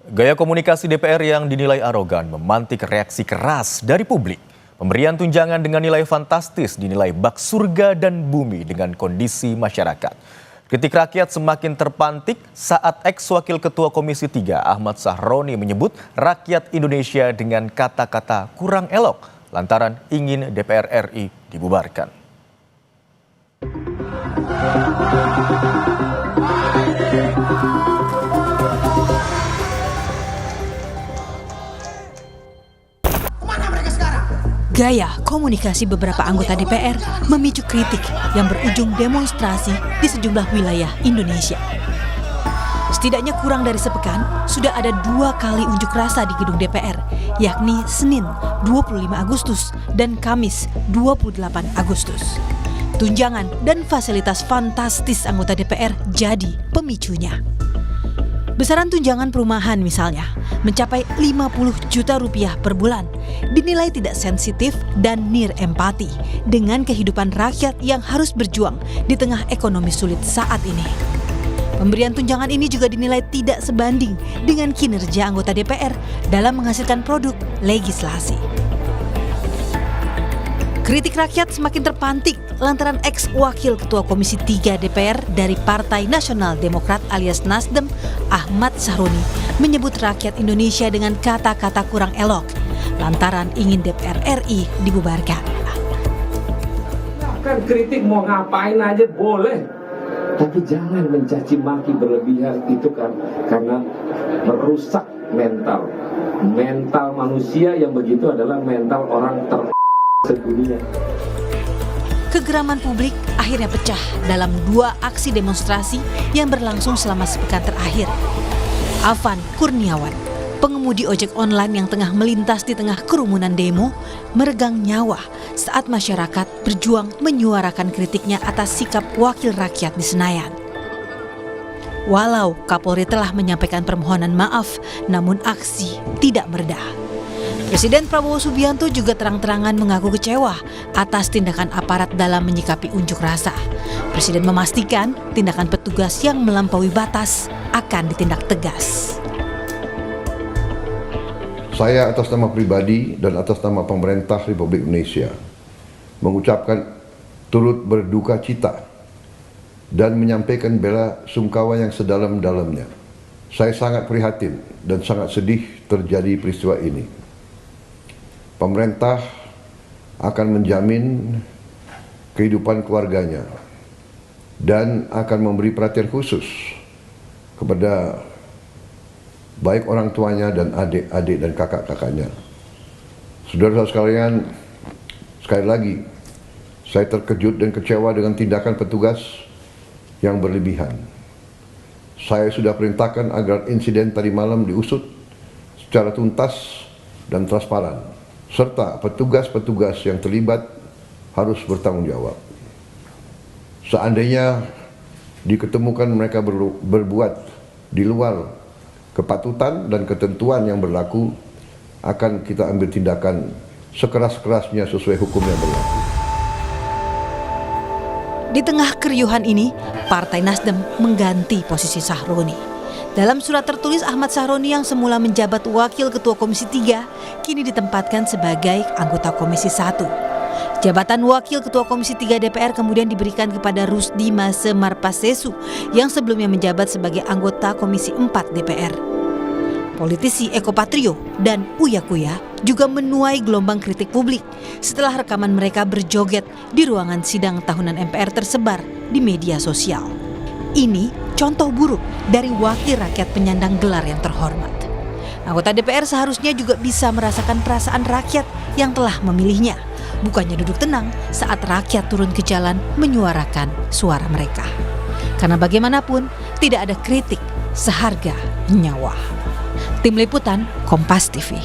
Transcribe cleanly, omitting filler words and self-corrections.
Gaya komunikasi DPR yang dinilai arogan memantik reaksi keras dari publik. Pemberian tunjangan dengan nilai fantastis dinilai bak surga dan bumi dengan kondisi masyarakat. Kritik rakyat semakin terpantik saat ex-wakil Ketua Komisi 3 Ahmad Sahroni menyebut rakyat Indonesia dengan kata-kata kurang elok lantaran ingin DPR RI dibubarkan. Gaya komunikasi beberapa anggota DPR memicu kritik yang berujung demonstrasi di sejumlah wilayah Indonesia. Setidaknya kurang dari sepekan, sudah ada 2 kali unjuk rasa di gedung DPR, yakni Senin 25 Agustus dan Kamis 28 Agustus. Tunjangan dan fasilitas fantastis anggota DPR jadi pemicunya. Besaran tunjangan perumahan misalnya mencapai 50 juta rupiah per bulan, dinilai tidak sensitif dan nirempati dengan kehidupan rakyat yang harus berjuang di tengah ekonomi sulit saat ini. Pemberian tunjangan ini juga dinilai tidak sebanding dengan kinerja anggota DPR dalam menghasilkan produk legislasi. Kritik rakyat semakin terpantik lantaran ex-wakil Ketua Komisi 3 DPR dari Partai Nasional Demokrat alias Nasdem, Ahmad Sahroni, menyebut rakyat Indonesia dengan kata-kata kurang elok lantaran ingin DPR RI dibubarkan. Kan kritik mau ngapain aja boleh, tapi jangan mencaci maki berlebihan, itu kan karena merusak mental manusia yang begitu adalah mental orang sedunia. Kegeraman publik akhirnya pecah dalam 2 aksi demonstrasi yang berlangsung selama sepekan terakhir. Afan Kurniawan, pengemudi ojek online yang tengah melintas di tengah kerumunan demo, meregang nyawa saat masyarakat berjuang menyuarakan kritiknya atas sikap wakil rakyat di Senayan. Walau Kapolri telah menyampaikan permohonan maaf, namun aksi tidak mereda. Presiden Prabowo Subianto juga terang-terangan mengaku kecewa atas tindakan aparat dalam menyikapi unjuk rasa. Presiden memastikan tindakan petugas yang melampaui batas akan ditindak tegas. Saya atas nama pribadi dan atas nama pemerintah Republik Indonesia mengucapkan turut berduka cita dan menyampaikan bela sungkawa yang sedalam-dalamnya. Saya sangat prihatin dan sangat sedih terjadi peristiwa ini. Pemerintah akan menjamin kehidupan keluarganya dan akan memberi perhatian khusus kepada baik orang tuanya dan adik-adik dan kakak-kakaknya. Saudara-saudara sekalian, sekali lagi saya terkejut dan kecewa dengan tindakan petugas yang berlebihan. Saya sudah perintahkan agar insiden tadi malam diusut secara tuntas dan transparan, serta petugas-petugas yang terlibat harus bertanggung jawab. Seandainya diketemukan mereka berbuat di luar kepatutan dan ketentuan yang berlaku, akan kita ambil tindakan sekeras-kerasnya sesuai hukum yang berlaku. Di tengah keriuhan ini, Partai Nasdem mengganti posisi Sahroni. Dalam surat tertulis, Ahmad Sahroni yang semula menjabat Wakil Ketua Komisi 3 kini ditempatkan sebagai anggota Komisi 1. Jabatan Wakil Ketua Komisi 3 DPR kemudian diberikan kepada Rusdi Mase Marpasesu yang sebelumnya menjabat sebagai anggota Komisi 4 DPR. Politisi Eko Patrio dan Uya Kuya juga menuai gelombang kritik publik setelah rekaman mereka berjoget di ruangan sidang tahunan MPR tersebar di media sosial. Ini contoh buruk dari wakil rakyat penyandang gelar yang terhormat. Anggota DPR seharusnya juga bisa merasakan perasaan rakyat yang telah memilihnya, bukannya duduk tenang saat rakyat turun ke jalan menyuarakan suara mereka. Karena bagaimanapun tidak ada kritik seharga nyawa. Tim Liputan Kompas TV.